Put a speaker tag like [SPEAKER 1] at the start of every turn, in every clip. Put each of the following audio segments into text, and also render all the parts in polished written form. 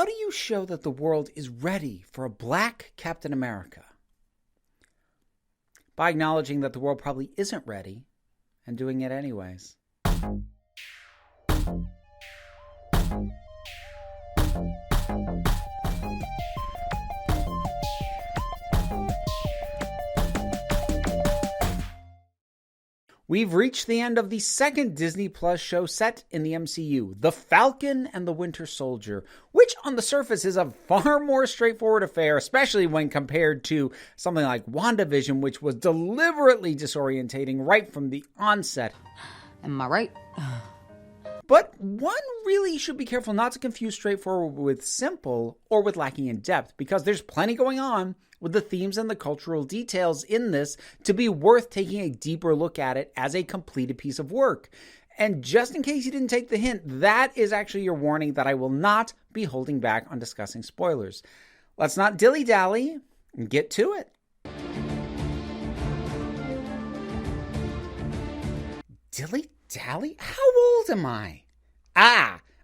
[SPEAKER 1] How do you show that the world is ready for a black Captain America? By acknowledging that the world probably isn't ready and doing it anyways. We've reached the end of the second Disney Plus show set in the MCU, The Falcon and the Winter Soldier, which on the surface is a far more straightforward affair, especially when compared to something like WandaVision, which was deliberately disorientating right from the onset.
[SPEAKER 2] Am I right?
[SPEAKER 1] But one really should be careful not to confuse straightforward with simple or with lacking in depth, because there's plenty going on with the themes and the cultural details in this to be worth taking a deeper look at it as a completed piece of work. And just in case you didn't take the hint, that is actually your warning that I will not be holding back on discussing spoilers. Let's not dilly-dally and get to it. Dilly-dally? How old am I?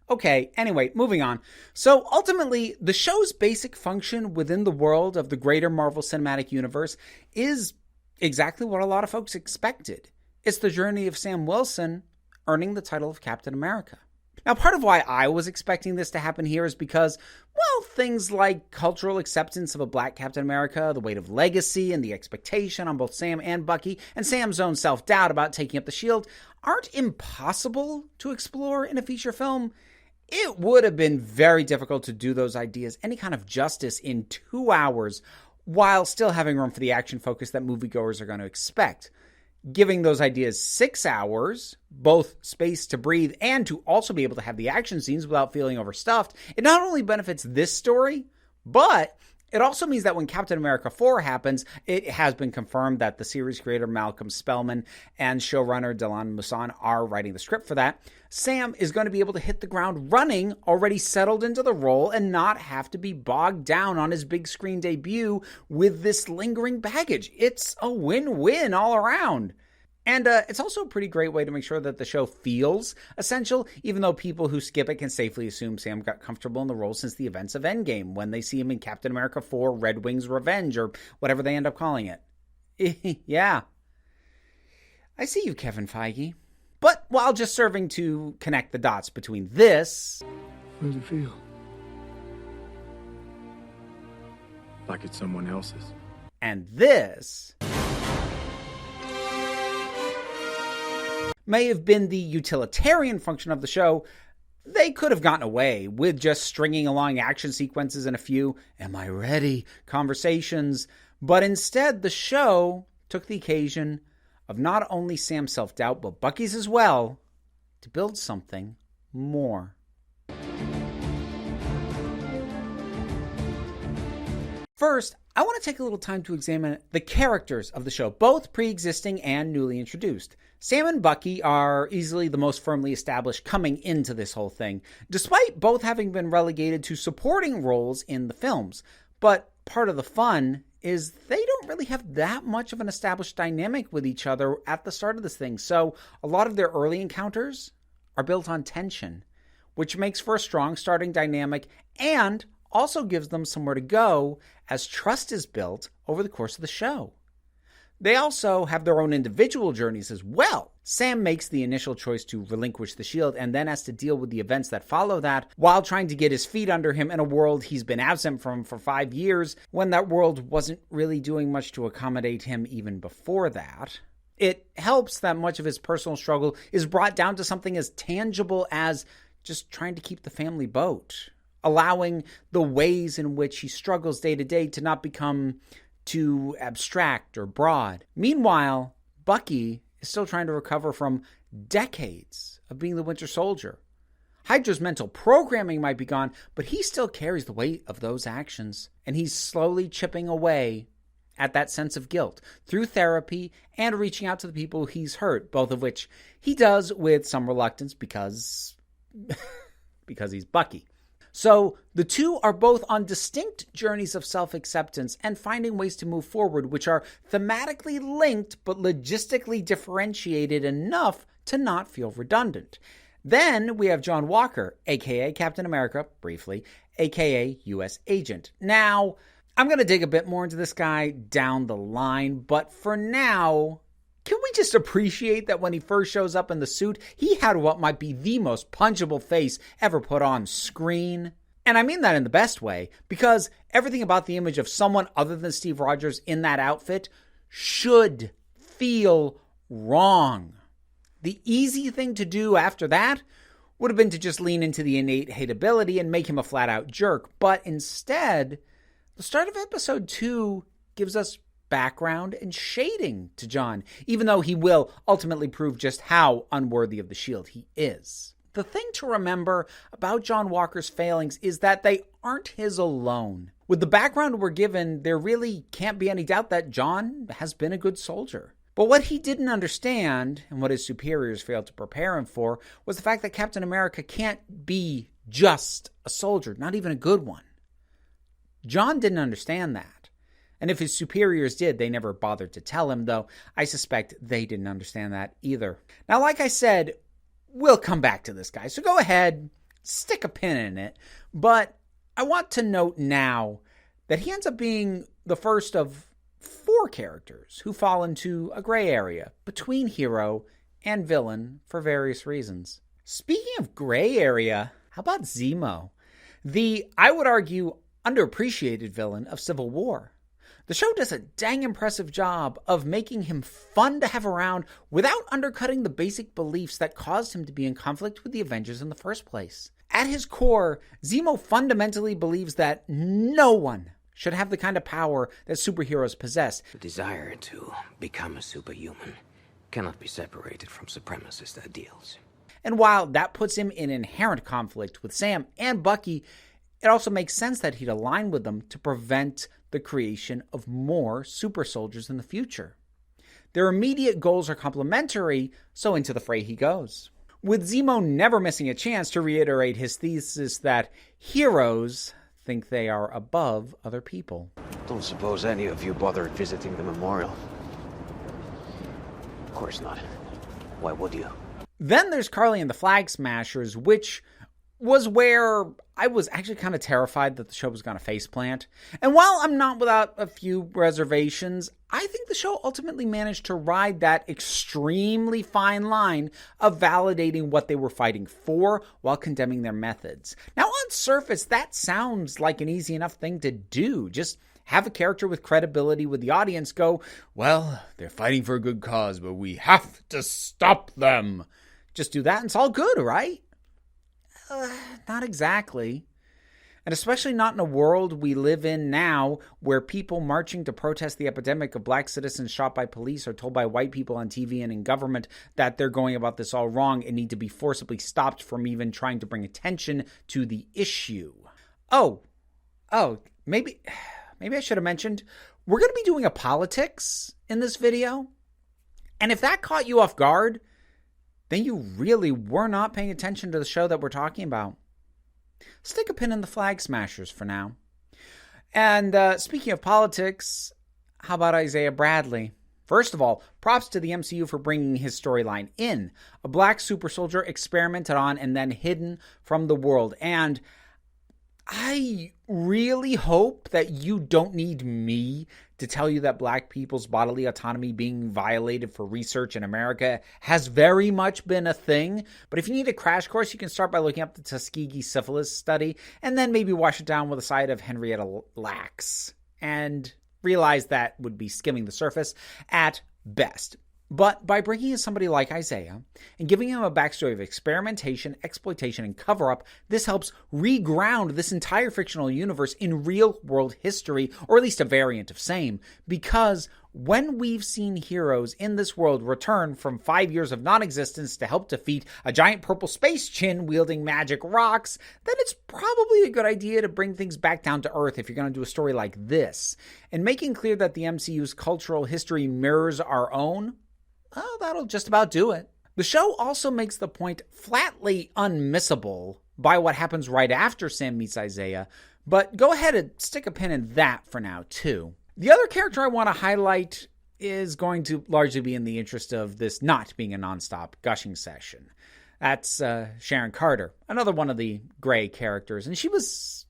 [SPEAKER 1] Okay, anyway, moving on. So ultimately, the show's basic function within the world of the greater Marvel Cinematic Universe is exactly what a lot of folks expected. It's the journey of Sam Wilson earning the title of Captain America. Now, part of why I was expecting this to happen here is because, well, things like cultural acceptance of a black Captain America, the weight of legacy, and the expectation on both Sam and Bucky, and Sam's own self-doubt about taking up the shield aren't impossible to explore in a feature film. It would have been very difficult to do those ideas any kind of justice in 2 hours while still having room for the action focus that moviegoers are going to expect. Giving those ideas 6 hours, both space to breathe and to also be able to have the action scenes without feeling overstuffed, it not only benefits this story, but it also means that when Captain America 4 happens, it has been confirmed that the series creator Malcolm Spellman and showrunner Dylan Moussan are writing the script for that. Sam is going to be able to hit the ground running, already settled into the role, and not have to be bogged down on his big screen debut with this lingering baggage. It's a win-win all around. And it's also a pretty great way to make sure that the show feels essential, even though people who skip it can safely assume Sam got comfortable in the role since the events of Endgame, when they see him in Captain America 4 Red Wings Revenge, or whatever they end up calling it. Yeah. I see you, Kevin Feige. But while just serving to connect the dots between this...
[SPEAKER 3] How does it feel? Like it's someone else's.
[SPEAKER 1] And this... may have been the utilitarian function of the show, they could have gotten away with just stringing along action sequences and a few "am I ready" conversations. But instead, the show took the occasion of not only Sam's self-doubt, but Bucky's as well, to build something more. First, I want to take a little time to examine the characters of the show, both pre-existing and newly introduced. Sam and Bucky are easily the most firmly established coming into this whole thing, despite both having been relegated to supporting roles in the films. But part of the fun is they don't really have that much of an established dynamic with each other at the start of this thing. So a lot of their early encounters are built on tension, which makes for a strong starting dynamic and also gives them somewhere to go as trust is built over the course of the show. They also have their own individual journeys as well. Sam makes the initial choice to relinquish the shield and then has to deal with the events that follow that while trying to get his feet under him in a world he's been absent from for 5 years, when that world wasn't really doing much to accommodate him even before that. It helps that much of his personal struggle is brought down to something as tangible as just trying to keep the family boat, allowing the ways in which he struggles day to day to not become too abstract or broad. Meanwhile, Bucky is still trying to recover from decades of being the Winter Soldier. Hydra's mental programming might be gone, but he still carries the weight of those actions, and he's slowly chipping away at that sense of guilt through therapy and reaching out to the people he's hurt, both of which he does with some reluctance because he's Bucky. So the two are both on distinct journeys of self-acceptance and finding ways to move forward, which are thematically linked but logistically differentiated enough to not feel redundant. Then we have John Walker, aka Captain America, briefly, aka U.S. agent. Now, I'm going to dig a bit more into this guy down the line, but for now, can we just appreciate that when he first shows up in the suit, he had what might be the most punchable face ever put on screen? And I mean that in the best way, because everything about the image of someone other than Steve Rogers in that outfit should feel wrong. The easy thing to do after that would have been to just lean into the innate hateability and make him a flat-out jerk. But instead, the start of episode 2 gives us background and shading to John, even though he will ultimately prove just how unworthy of the shield he is. The thing to remember about John Walker's failings is that they aren't his alone. With the background we're given, there really can't be any doubt that John has been a good soldier. But what he didn't understand, and what his superiors failed to prepare him for, was the fact that Captain America can't be just a soldier, not even a good one. John didn't understand that. And if his superiors did, they never bothered to tell him, though I suspect they didn't understand that either. Now, like I said, we'll come back to this guy, so go ahead, stick a pin in it. But I want to note now that he ends up being the first of 4 characters who fall into a gray area between hero and villain for various reasons. Speaking of gray area, how about Zemo? The, I would argue, underappreciated villain of Civil War. The show does a dang impressive job of making him fun to have around without undercutting the basic beliefs that caused him to be in conflict with the Avengers in the first place. At his core, Zemo fundamentally believes that no one should have the kind of power that superheroes possess.
[SPEAKER 2] The desire to become a superhuman cannot be separated from supremacist ideals.
[SPEAKER 1] And while that puts him in inherent conflict with Sam and Bucky, it also makes sense that he'd align with them to prevent the creation of more super soldiers in the future. Their immediate goals are complementary, so into the fray he goes. With Zemo never missing a chance to reiterate his thesis that heroes think they are above other people.
[SPEAKER 2] Don't suppose any of you bothered visiting the memorial? Of course not. Why would you?
[SPEAKER 1] Then there's Karli and the Flag Smashers, which was where I was actually kind of terrified that the show was going to faceplant. And while I'm not without a few reservations, I think the show ultimately managed to ride that extremely fine line of validating what they were fighting for while condemning their methods. Now, on surface, that sounds like an easy enough thing to do. Just have a character with credibility with the audience go, well, they're fighting for a good cause, but we have to stop them. Just do that and it's all good, right? Not exactly. And especially not in a world we live in now where people marching to protest the epidemic of black citizens shot by police are told by white people on TV and in government that they're going about this all wrong and need to be forcibly stopped from even trying to bring attention to the issue. Oh, maybe I should have mentioned, we're going to be doing a politics in this video. And if that caught you off guard, then you really were not paying attention to the show that we're talking about. Stick a pin in the Flag Smashers for now. And speaking of politics, how about Isaiah Bradley? First of all, props to the MCU for bringing his storyline in. A black super soldier experimented on and then hidden from the world. And I really hope that you don't need me to tell you that black people's bodily autonomy being violated for research in America has very much been a thing. But if you need a crash course, you can start by looking up the Tuskegee syphilis study and then maybe wash it down with a side of Henrietta Lacks and realize that would be skimming the surface at best. But by bringing in somebody like Isaiah and giving him a backstory of experimentation, exploitation, and cover-up, this helps reground this entire fictional universe in real-world history, or at least a variant of same, because when we've seen heroes in this world return from 5 years of non-existence to help defeat a giant purple space chin wielding magic rocks, then it's probably a good idea to bring things back down to earth if you're going to do a story like this. And making clear that the MCU's cultural history mirrors our own, oh, that'll just about do it. The show also makes the point flatly unmissable by what happens right after Sam meets Isaiah, but go ahead and stick a pin in that for now, too. The other character I want to highlight is going to largely be in the interest of this not being a nonstop gushing session. That's Sharon Carter, another one of the gray characters, and she was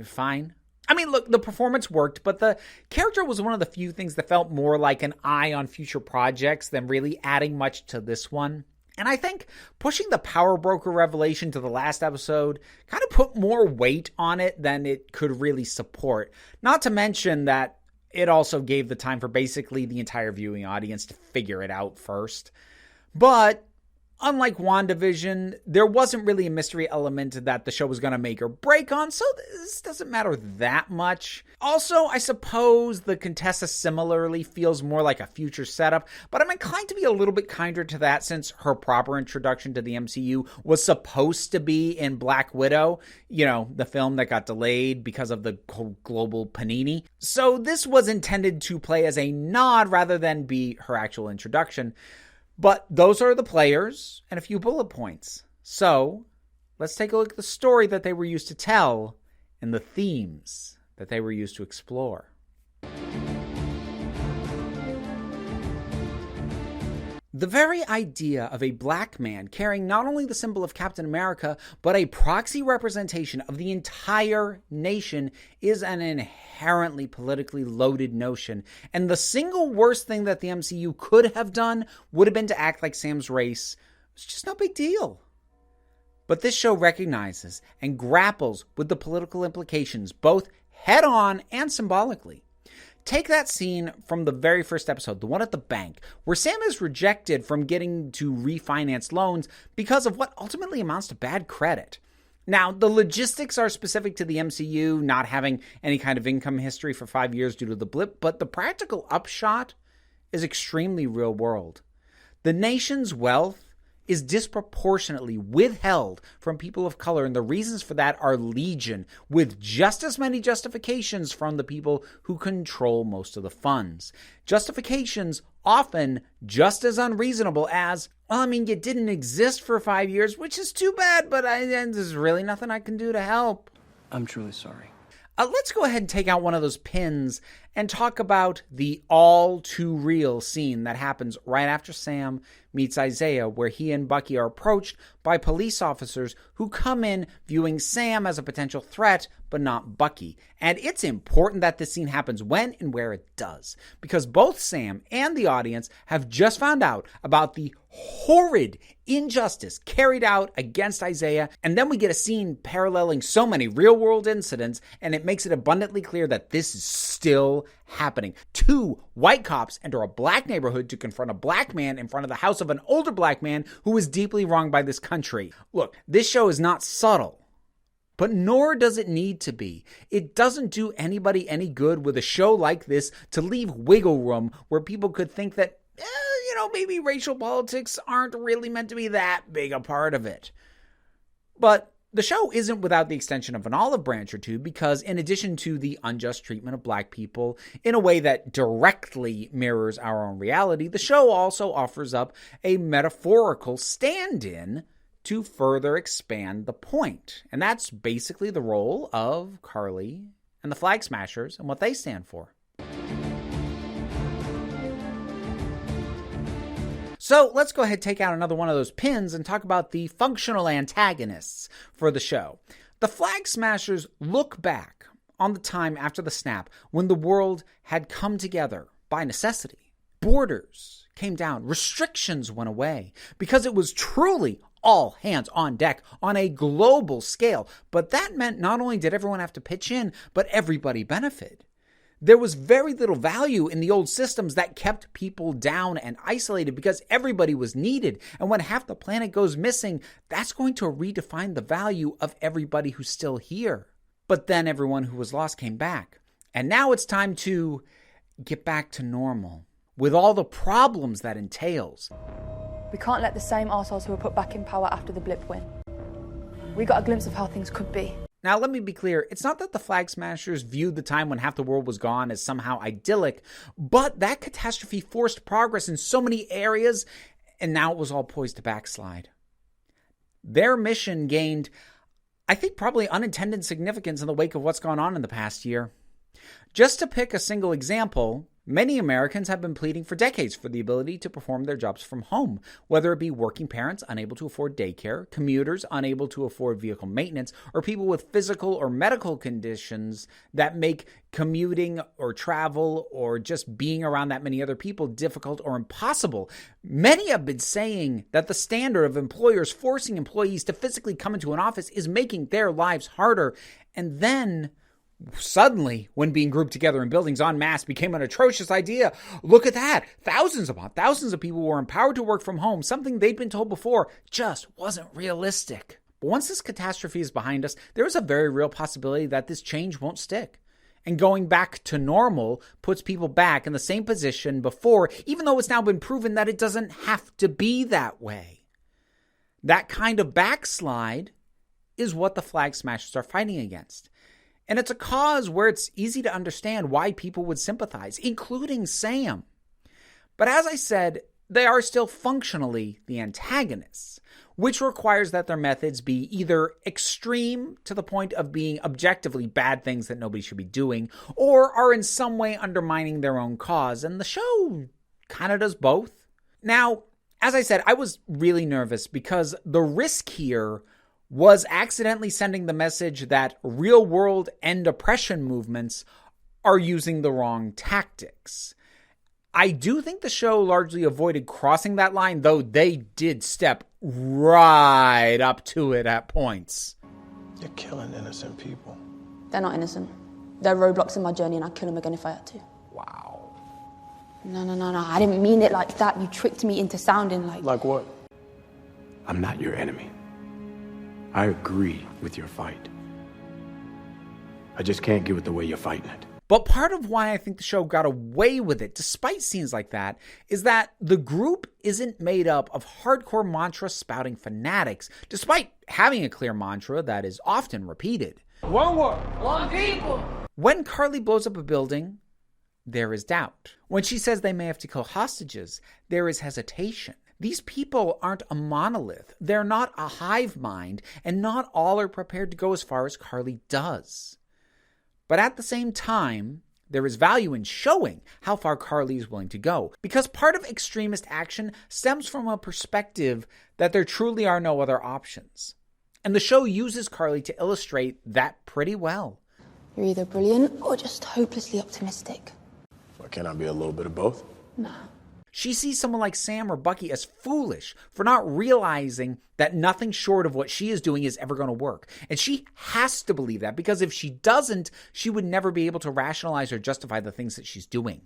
[SPEAKER 1] fine. I mean, look, the performance worked, but the character was one of the few things that felt more like an eye on future projects than really adding much to this one. And I think pushing the power broker revelation to the last episode kind of put more weight on it than it could really support. Not to mention that it also gave the time for basically the entire viewing audience to figure it out first. But unlike WandaVision, there wasn't really a mystery element that the show was going to make or break on, so this doesn't matter that much. Also, I suppose the Contessa similarly feels more like a future setup, but I'm inclined to be a little bit kinder to that since her proper introduction to the MCU was supposed to be in Black Widow, the film that got delayed because of the global panini. So this was intended to play as a nod rather than be her actual introduction. But those are the players and a few bullet points. So let's take a look at the story that they were used to tell and the themes that they were used to explore. The very idea of a black man carrying not only the symbol of Captain America, but a proxy representation of the entire nation is an inherently politically loaded notion. And the single worst thing that the MCU could have done would have been to act like Sam's race was just no big deal. But this show recognizes and grapples with the political implications, both head-on and symbolically. Take that scene from the very first episode, the one at the bank, where Sam is rejected from getting to refinance loans because of what ultimately amounts to bad credit. Now, the logistics are specific to the MCU, not having any kind of income history for 5 years due to the blip, but the practical upshot is extremely real world. The nation's wealth is disproportionately withheld from people of color, and the reasons for that are legion, with just as many justifications from the people who control most of the funds. Justifications often just as unreasonable as, you didn't exist for 5 years, which is too bad, but there's really nothing I can do to help.
[SPEAKER 4] I'm truly sorry.
[SPEAKER 1] Let's go ahead and take out one of those pins and talk about the all too real scene that happens right after Sam meets Isaiah, where he and Bucky are approached by police officers who come in viewing Sam as a potential threat, but not Bucky. And it's important that this scene happens when and where it does, because both Sam and the audience have just found out about the horrid injustice carried out against Isaiah, and then we get a scene paralleling so many real-world incidents, and it makes it abundantly clear that this is still happening. 2 white cops enter a black neighborhood to confront a black man in front of the house of an older black man who was deeply wronged by this country. Look, this show is not subtle, but nor does it need to be. It doesn't do anybody any good with a show like this to leave wiggle room where people could think that, maybe racial politics aren't really meant to be that big a part of it. But the show isn't without the extension of an olive branch or two, because in addition to the unjust treatment of black people in a way that directly mirrors our own reality, the show also offers up a metaphorical stand-in to further expand the point. And that's basically the role of Karli and the Flag Smashers and what they stand for. So let's go ahead and take out another one of those pins and talk about the functional antagonists for the show. The Flag Smashers look back on the time after the snap when the world had come together by necessity. Borders came down, restrictions went away, because it was truly all hands on deck on a global scale. But that meant not only did everyone have to pitch in, but everybody benefited. There was very little value in the old systems that kept people down and isolated because everybody was needed. And when half the planet goes missing, that's going to redefine the value of everybody who's still here. But then everyone who was lost came back. And now it's time to get back to normal with all the problems that entails.
[SPEAKER 5] We can't let the same arseholes who were put back in power after the blip win. We got a glimpse of how things could be.
[SPEAKER 1] Now, let me be clear. It's not that the Flag Smashers viewed the time when half the world was gone as somehow idyllic, but that catastrophe forced progress in so many areas, and now it was all poised to backslide. Their mission gained, I think, probably unintended significance in the wake of what's gone on in the past year. Just to pick a single example, Many Americans have been pleading for decades for the ability to perform their jobs from home, whether it be working parents unable to afford daycare, commuters unable to afford vehicle maintenance, or people with physical or medical conditions that make commuting or travel or just being around that many other people difficult or impossible. Many have been saying that the standard of employers forcing employees to physically come into an office is making their lives harder. And then suddenly, when being grouped together in buildings en masse became an atrocious idea, look at that. Thousands of people were empowered to work from home, something they'd been told before just wasn't realistic. But once this catastrophe is behind us, there is a very real possibility that this change won't stick. And going back to normal puts people back in the same position before, even though it's now been proven that it doesn't have to be that way. That kind of backslide is what the Flag Smashers are fighting against. And it's a cause where it's easy to understand why people would sympathize, including Sam. But as I said, they are still functionally the antagonists, which requires that their methods be either extreme to the point of being objectively bad things that nobody should be doing, or are in some way undermining their own cause. And the show kind of does both. Now, as I said, I was really nervous because the risk here was accidentally sending the message that real-world end oppression movements are using the wrong tactics. I do think the show largely avoided crossing that line, though they did step right up to it at points.
[SPEAKER 3] You're killing innocent people.
[SPEAKER 5] They're not innocent. They're roadblocks in my journey, and I'd kill them again if I had to.
[SPEAKER 3] Wow.
[SPEAKER 5] No. I didn't mean it like that. You tricked me into sounding like...
[SPEAKER 3] Like what? I'm not your enemy. I agree with your fight. I just can't get with the way you're fighting it.
[SPEAKER 1] But part of why I think the show got away with it, despite scenes like that, is that the group isn't made up of hardcore mantra-spouting fanatics, despite having a clear mantra that is often repeated.
[SPEAKER 3] One word.
[SPEAKER 4] One people.
[SPEAKER 1] When Karli blows up a building, there is doubt. When she says they may have to kill hostages, there is hesitation. These people aren't a monolith. They're not a hive mind, and not all are prepared to go as far as Karli does. But at the same time, there is value in showing how far Karli is willing to go, because part of extremist action stems from a perspective that there truly are no other options. And the show uses Karli to illustrate that pretty well.
[SPEAKER 5] You're either brilliant or just hopelessly optimistic.
[SPEAKER 3] Well, can I be a little bit of both?
[SPEAKER 5] Nah.
[SPEAKER 1] She sees someone like Sam or Bucky as foolish for not realizing that nothing short of what she is doing is ever going to work. And she has to believe that, because if she doesn't, she would never be able to rationalize or justify the things that she's doing.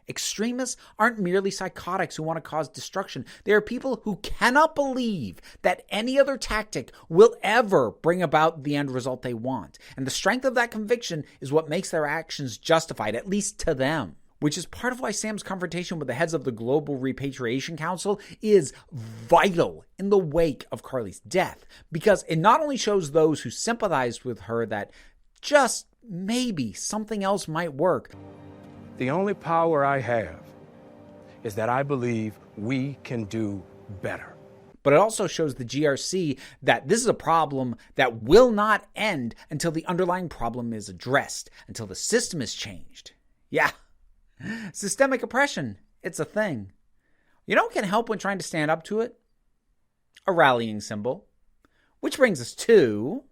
[SPEAKER 1] Extremists aren't merely psychotics who want to cause destruction. They are people who cannot believe that any other tactic will ever bring about the end result they want. And the strength of that conviction is what makes their actions justified, at least to them. Which is part of why Sam's confrontation with the heads of the Global Repatriation Council is vital in the wake of Karli's death, because it not only shows those who sympathized with her that just maybe something else might work.
[SPEAKER 6] The only power I have is that I believe we can do better.
[SPEAKER 1] But it also shows the GRC that this is a problem that will not end until the underlying problem is addressed, until the system is changed. Yeah. Systemic oppression, it's a thing. You know what can help when trying to stand up to it? A rallying symbol. Which brings us to...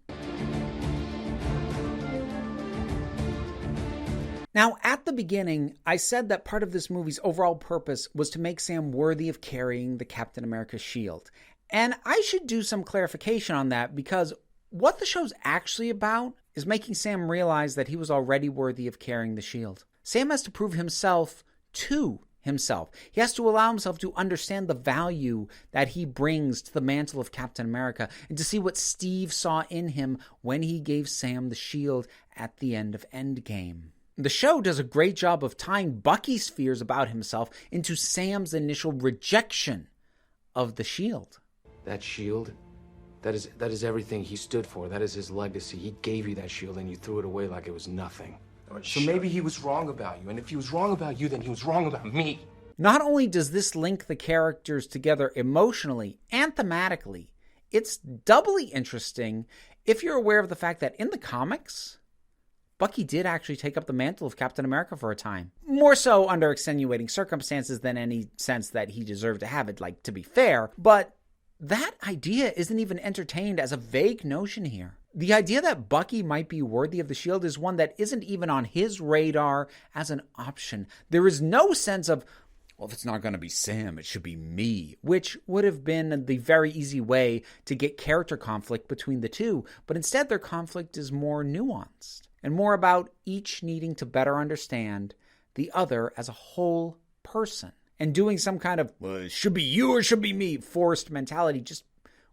[SPEAKER 1] Now, at the beginning, I said that part of this movie's overall purpose was to make Sam worthy of carrying the Captain America shield. And I should do some clarification on that, because what the show's actually about is making Sam realize that he was already worthy of carrying the shield. Sam has to prove himself to himself. He has to allow himself to understand the value that he brings to the mantle of Captain America, and to see what Steve saw in him when he gave Sam the shield at the end of Endgame. The show does a great job of tying Bucky's fears about himself into Sam's initial rejection of the shield.
[SPEAKER 2] That shield, that is everything he stood for. That is his legacy. He gave you that shield and you threw it away like it was nothing. So maybe he was wrong about you. And if he was wrong about you, then he was wrong about me.
[SPEAKER 1] Not only does this link the characters together emotionally and thematically, it's doubly interesting if you're aware of the fact that in the comics, Bucky did actually take up the mantle of Captain America for a time. More so under extenuating circumstances than any sense that he deserved to have it, like, to be fair. But that idea isn't even entertained as a vague notion here. The idea that Bucky might be worthy of the shield is one that isn't even on his radar as an option. There is no sense of, well, if it's not going to be Sam, it should be me, which would have been the very easy way to get character conflict between the two. But instead, their conflict is more nuanced and more about each needing to better understand the other as a whole person. And doing some kind of, well, it should be you or it should be me, forced mentality just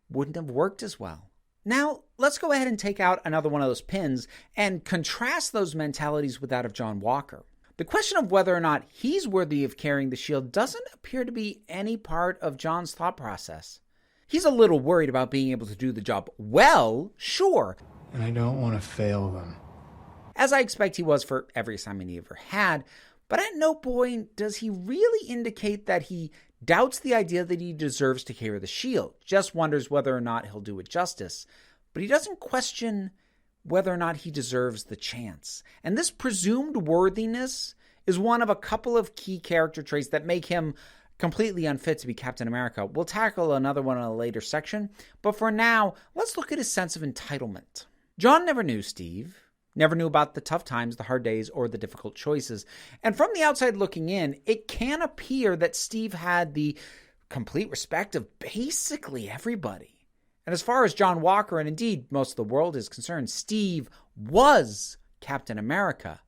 [SPEAKER 1] wouldn't have worked as well. Now, let's go ahead and take out another one of those pins and contrast those mentalities with that of John Walker. The question of whether or not he's worthy of carrying the shield doesn't appear to be any part of John's thought process. He's a little worried about being able to do the job well, sure.
[SPEAKER 3] And I don't want to fail them.
[SPEAKER 1] As I expect he was for every assignment he ever had, but at no point does he really indicate that he doubts the idea that he deserves to carry the shield, just wonders whether or not he'll do it justice. But he doesn't question whether or not he deserves the chance. And this presumed worthiness is one of a couple of key character traits that make him completely unfit to be Captain America. We'll tackle another one in a later section, but for now, let's look at his sense of entitlement. John never knew Steve. Never knew about the tough times, the hard days, or the difficult choices. And from the outside looking in, it can appear that Steve had the complete respect of basically everybody. And as far as John Walker, and indeed most of the world is concerned, Steve was Captain America.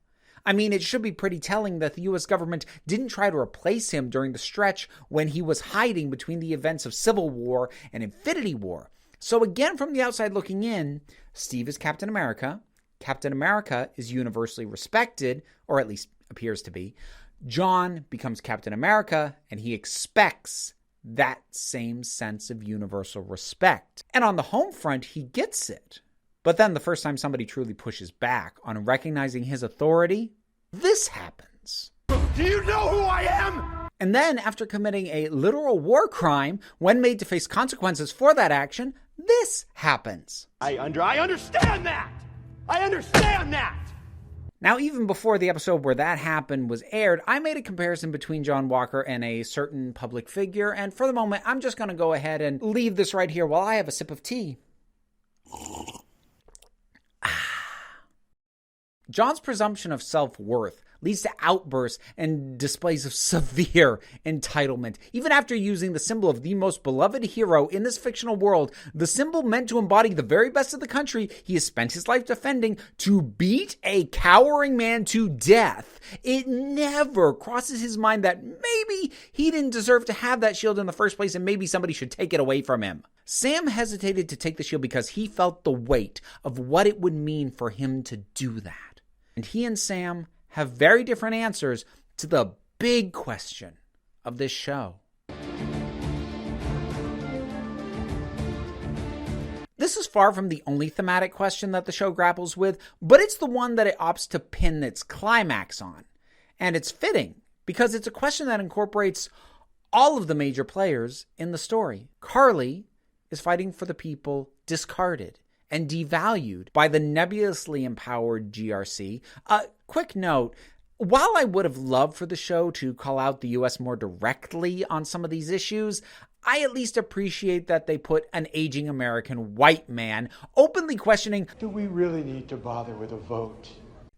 [SPEAKER 1] I mean, it should be pretty telling that the U.S. government didn't try to replace him during the stretch when he was hiding between the events of Civil War and Infinity War. So again, from the outside looking in, Steve is Captain America. Captain America is universally respected, or at least appears to be. John becomes Captain America, and he expects that same sense of universal respect. And on the home front, he gets it. But then the first time somebody truly pushes back on recognizing his authority, this happens.
[SPEAKER 6] Do you know who I am?
[SPEAKER 1] And then, after committing a literal war crime, when made to face consequences for that action, this happens.
[SPEAKER 6] I understand that! I understand that!
[SPEAKER 1] Now, even before the episode where that happened was aired, I made a comparison between John Walker and a certain public figure, and for the moment, I'm just going to go ahead and leave this right here while I have a sip of tea. John's presumption of self-worth leads to outbursts and displays of severe entitlement. Even after using the symbol of the most beloved hero in this fictional world, the symbol meant to embody the very best of the country he has spent his life defending, to beat a cowering man to death, it never crosses his mind that maybe he didn't deserve to have that shield in the first place and maybe somebody should take it away from him. Sam hesitated to take the shield because he felt the weight of what it would mean for him to do that. And he and Sam have very different answers to the big question of this show. This is far from the only thematic question that the show grapples with, but it's the one that it opts to pin its climax on. And it's fitting, because it's a question that incorporates all of the major players in the story. Karli is fighting for the people discarded and devalued by the nebulously empowered GRC. Quick note, while I would have loved for the show to call out the US more directly on some of these issues, I at least appreciate that they put an aging American white man openly questioning,
[SPEAKER 3] Do we really need to bother with a vote?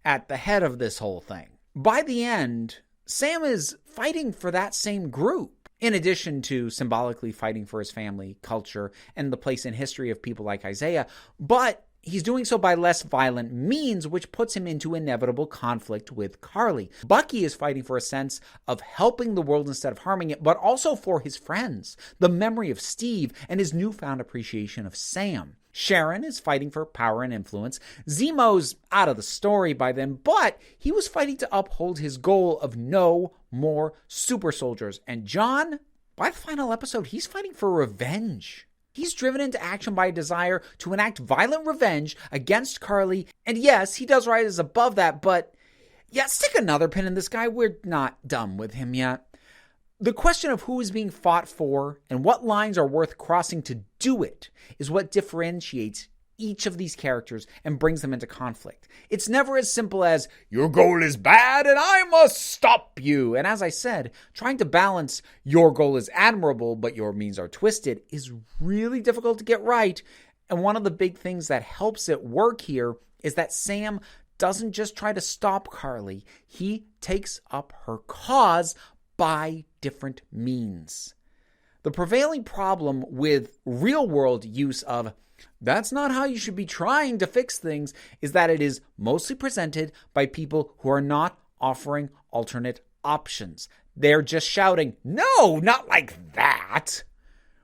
[SPEAKER 1] At the head of this whole thing. By the end, Sam is fighting for that same group, in addition to symbolically fighting for his family, culture, and the place in history of people like Isaiah, but he's doing so by less violent means, which puts him into inevitable conflict with Karli. Bucky is fighting for a sense of helping the world instead of harming it, but also for his friends, the memory of Steve, and his newfound appreciation of Sam. Sharon is fighting for power and influence. Zemo's out of the story by then, but he was fighting to uphold his goal of no more super soldiers. And John, by the final episode, he's fighting for revenge. He's driven into action by a desire to enact violent revenge against Karli. And yes, he does rise above that, but yeah, stick another pin in this guy. We're not done with him yet. The question of who is being fought for and what lines are worth crossing to do it is what differentiates each of these characters and brings them into conflict. It's never as simple as, your goal is bad and I must stop you. And as I said, trying to balance your goal is admirable, but your means are twisted is really difficult to get right. And one of the big things that helps it work here is that Sam doesn't just try to stop Karli. He takes up her cause by different means. The prevailing problem with real-world use of "that's not how you should be trying to fix things" is that it is mostly presented by people who are not offering alternate options. They're just shouting, "No, not like that,"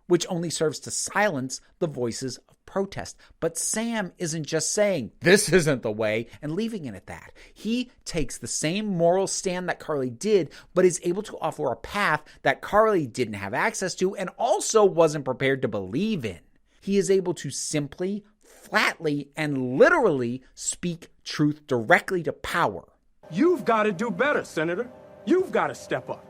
[SPEAKER 1] which only serves to silence the voices of protest. But Sam isn't just saying, "this isn't the way," and leaving it at that. He takes the same moral stand that Karli did, but is able to offer a path that Karli didn't have access to and also wasn't prepared to believe in. He is able to simply, flatly, and literally speak truth directly to power.
[SPEAKER 6] You've got to do better, Senator. You've got to step up.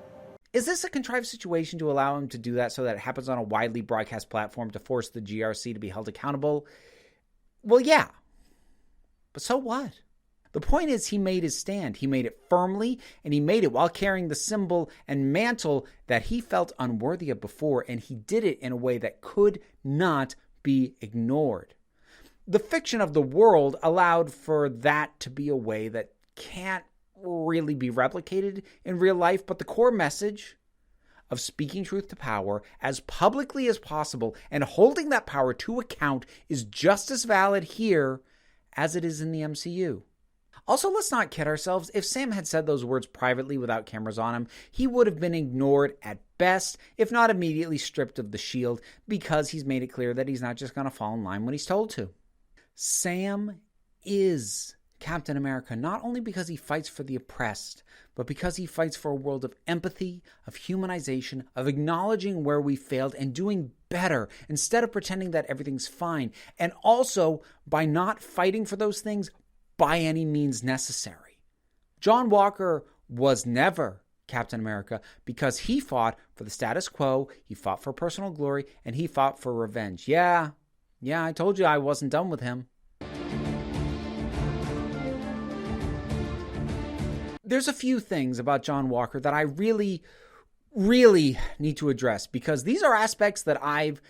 [SPEAKER 1] Is this a contrived situation to allow him to do that so that it happens on a widely broadcast platform to force the GRC to be held accountable? Well, yeah. But so what? The point is, he made his stand. He made it firmly, and he made it while carrying the symbol and mantle that he felt unworthy of before, and he did it in a way that could not be ignored. The fiction of the world allowed for that to be a way that can't really be replicated in real life, but the core message of speaking truth to power as publicly as possible and holding that power to account is just as valid here as it is in the MCU. Also, let's not kid ourselves. If Sam had said those words privately without cameras on him, he would have been ignored at best, if not immediately stripped of the shield, because he's made it clear that he's not just going to fall in line when he's told to. Sam is Captain America, not only because he fights for the oppressed, but because he fights for a world of empathy, of humanization, of acknowledging where we failed and doing better instead of pretending that everything's fine. And also by not fighting for those things by any means necessary. John Walker was never Captain America because he fought for the status quo, he fought for personal glory, and he fought for revenge. Yeah, I told you I wasn't done with him. There's a few things about John Walker that I really need to address because these are aspects that I've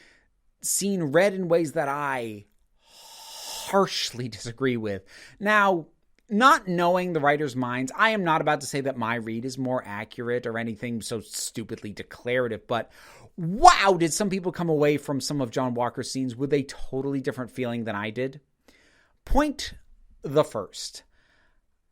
[SPEAKER 1] seen read in ways that I harshly disagree with. Now, not knowing the writer's minds, I am not about to say that my read is more accurate or anything so stupidly declarative, but wow, did some people come away from some of John Walker's scenes with a totally different feeling than I did. Point the first.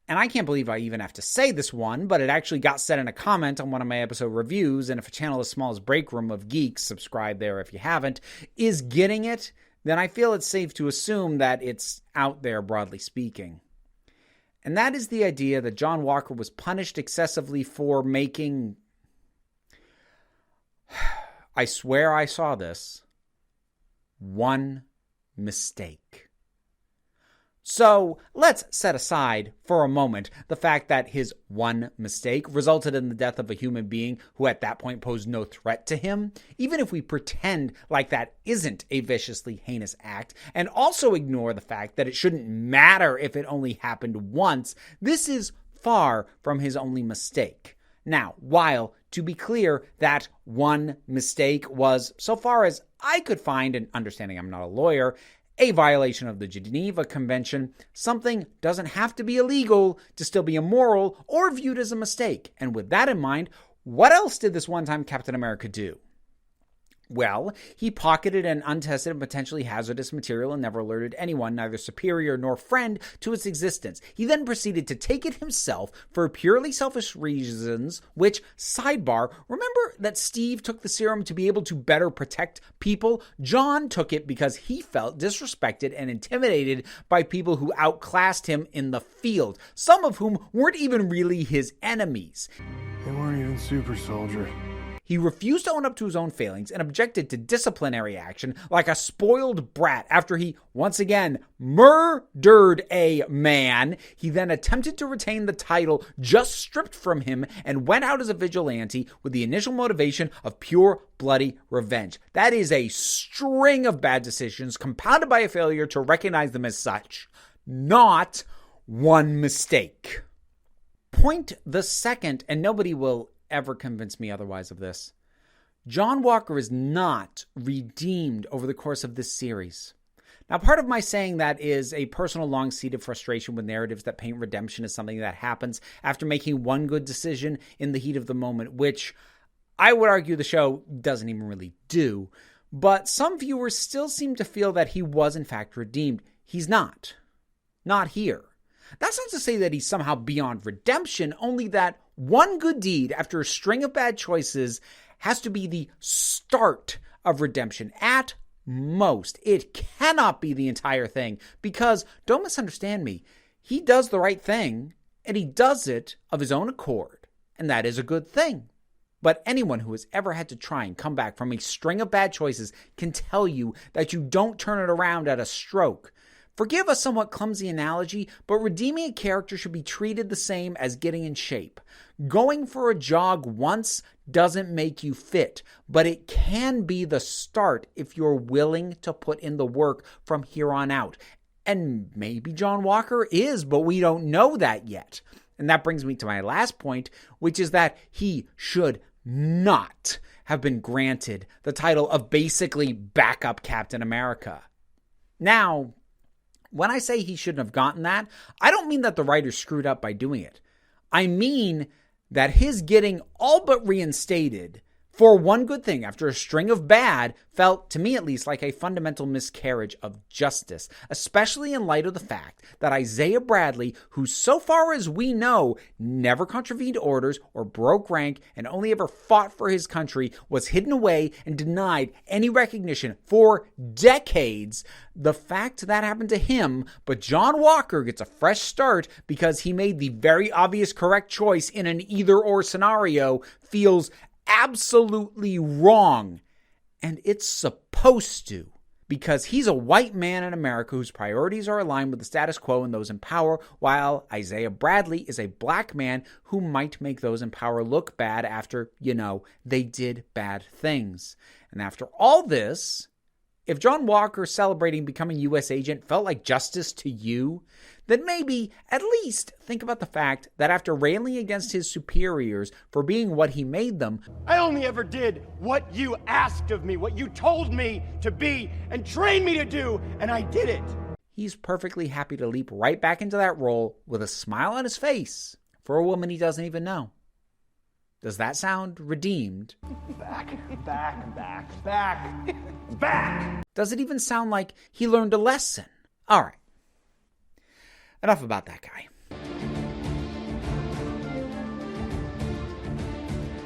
[SPEAKER 1] And I can't believe I even have to say this one, but it actually got said in a comment on one of my episode reviews, and if a channel as small as Break Room of Geeks, subscribe there if you haven't, is getting it, then I feel it's safe to assume that it's out there broadly speaking. And that is the idea that John Walker was punished excessively for making, I swear I saw this, one mistake. So let's set aside for a moment the fact that his one mistake resulted in the death of a human being who at that point posed no threat to him, even if we pretend like that isn't a viciously heinous act, and also ignore the fact that it shouldn't matter if it only happened once. This is far from his only mistake. Now, while, to be clear, that one mistake was, so far as I could find, and understanding I'm not a lawyer, a violation of the Geneva Convention, something doesn't have to be illegal to still be immoral or viewed as a mistake. And with that in mind, what else did this one-time Captain America do? Well, he pocketed an untested and potentially hazardous material and never alerted anyone, neither superior nor friend, to its existence. He then proceeded to take it himself for purely selfish reasons, which, sidebar, remember that Steve took the serum to be able to better protect people? John took it because he felt disrespected and intimidated by people who outclassed him in the field, some of whom weren't even really his enemies.
[SPEAKER 3] They weren't even super soldiers.
[SPEAKER 1] He refused to own up to his own failings and objected to disciplinary action like a spoiled brat after he, once again, murdered a man. He then attempted to retain the title just stripped from him and went out as a vigilante with the initial motivation of pure bloody revenge. That is a string of bad decisions compounded by a failure to recognize them as such. Not one mistake. Point the second, and nobody will ever convince me otherwise of this. John Walker is not redeemed over the course of this series. Now, part of my saying that is a personal long-seated frustration with narratives that paint redemption as something that happens after making one good decision in the heat of the moment, which I would argue the show doesn't even really do. But some viewers still seem to feel that he was in fact redeemed. He's not. Not here. That's not to say that he's somehow beyond redemption, only that one good deed after a string of bad choices has to be the start of redemption. At most, it cannot be the entire thing, because, don't misunderstand me, he does the right thing, and he does it of his own accord, and that is a good thing. But anyone who has ever had to try and come back from a string of bad choices can tell you that you don't turn it around at a stroke. Forgive a somewhat clumsy analogy, but redeeming a character should be treated the same as getting in shape. Going for a jog once doesn't make you fit, but it can be the start if you're willing to put in the work from here on out. And maybe John Walker is, but we don't know that yet. And that brings me to my last point, which is that he should not have been granted the title of basically backup Captain America. Now, when I say he shouldn't have gotten that, I don't mean that the writers screwed up by doing it. I mean that his getting all but reinstated for one good thing after a string of bad felt, to me at least, like a fundamental miscarriage of justice, especially in light of the fact that Isaiah Bradley, who so far as we know never contravened orders or broke rank and only ever fought for his country, was hidden away and denied any recognition for decades. The fact that happened to him, but John Walker gets a fresh start because he made the very obvious correct choice in an either-or scenario, feels absolutely wrong. And it's supposed to, because he's a white man in America whose priorities are aligned with the status quo and those in power, while Isaiah Bradley is a black man who might make those in power look bad after, they did bad things. And after all this, if John Walker celebrating becoming U.S. agent felt like justice to you, then maybe at least think about the fact that after railing against his superiors for being what he made them,
[SPEAKER 4] I only ever did what you asked of me, what you told me to be and trained me to do, and I did it.
[SPEAKER 1] He's perfectly happy to leap right back into that role with a smile on his face for a woman he doesn't even know. Does that sound redeemed?
[SPEAKER 4] Back.
[SPEAKER 1] Does it even sound like he learned a lesson? All right. Enough about that guy.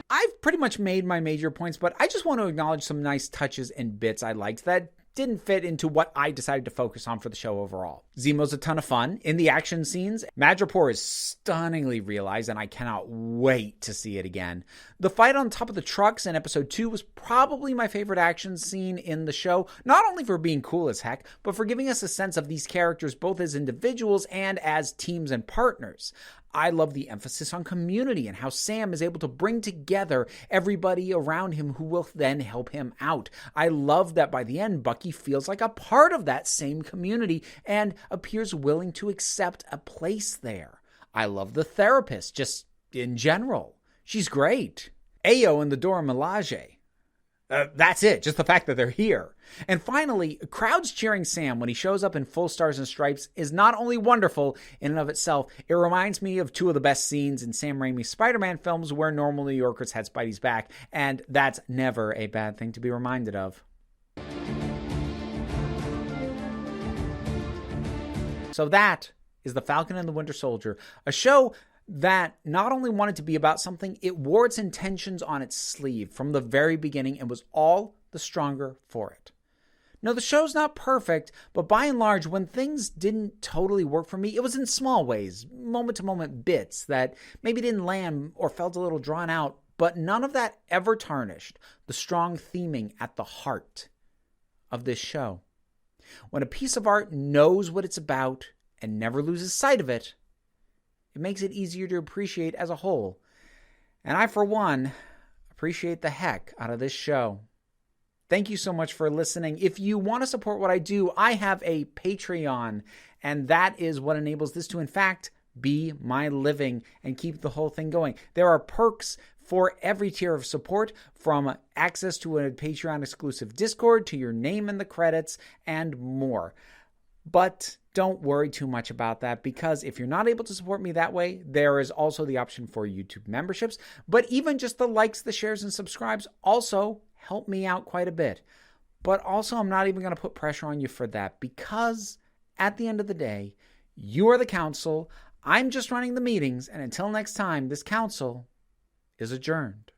[SPEAKER 1] I've pretty much made my major points, but I just want to acknowledge some nice touches and bits I liked that didn't fit into what I decided to focus on for the show overall. Zemo's a ton of fun. In the action scenes, Madripoor is stunningly realized, and I cannot wait to see it again. The fight on top of the trucks in episode 2 was probably my favorite action scene in the show, not only for being cool as heck, but for giving us a sense of these characters both as individuals and as teams and partners. I love the emphasis on community and how Sam is able to bring together everybody around him who will then help him out. I love that by the end, Bucky feels like a part of that same community and appears willing to accept a place there. I love the therapist, just in general. She's great. Ayo and the Dora Milaje. That's it, just the fact that they're here. And finally, crowds cheering Sam when he shows up in full stars and stripes is not only wonderful in and of itself, it reminds me of two of the best scenes in Sam Raimi's Spider-Man films where normal New Yorkers had Spidey's back, and that's never a bad thing to be reminded of. So that is The Falcon and the Winter Soldier, a show that not only wanted to be about something, it wore its intentions on its sleeve from the very beginning and was all the stronger for it. No, the show's not perfect, but by and large, when things didn't totally work for me, it was in small ways, moment-to-moment bits that maybe didn't land or felt a little drawn out, But none of that ever tarnished the strong theming at the heart of this show. When a piece of art knows what it's about and never loses sight of it, it makes it easier to appreciate as a whole. And I, for one, appreciate the heck out of this show. Thank you so much for listening. If you want to support what I do, I have a Patreon, and that is what enables this to, in fact, be my living and keep the whole thing going. There are perks for every tier of support, from access to a Patreon exclusive Discord to your name in the credits and more. But don't worry too much about that, because if you're not able to support me that way, there is also the option for YouTube memberships. But even just the likes, the shares, and subscribes also help me out quite a bit. But also, I'm not even going to put pressure on you for that, because at the end of the day, you are the council. I'm just running the meetings, and until next time, this council is adjourned.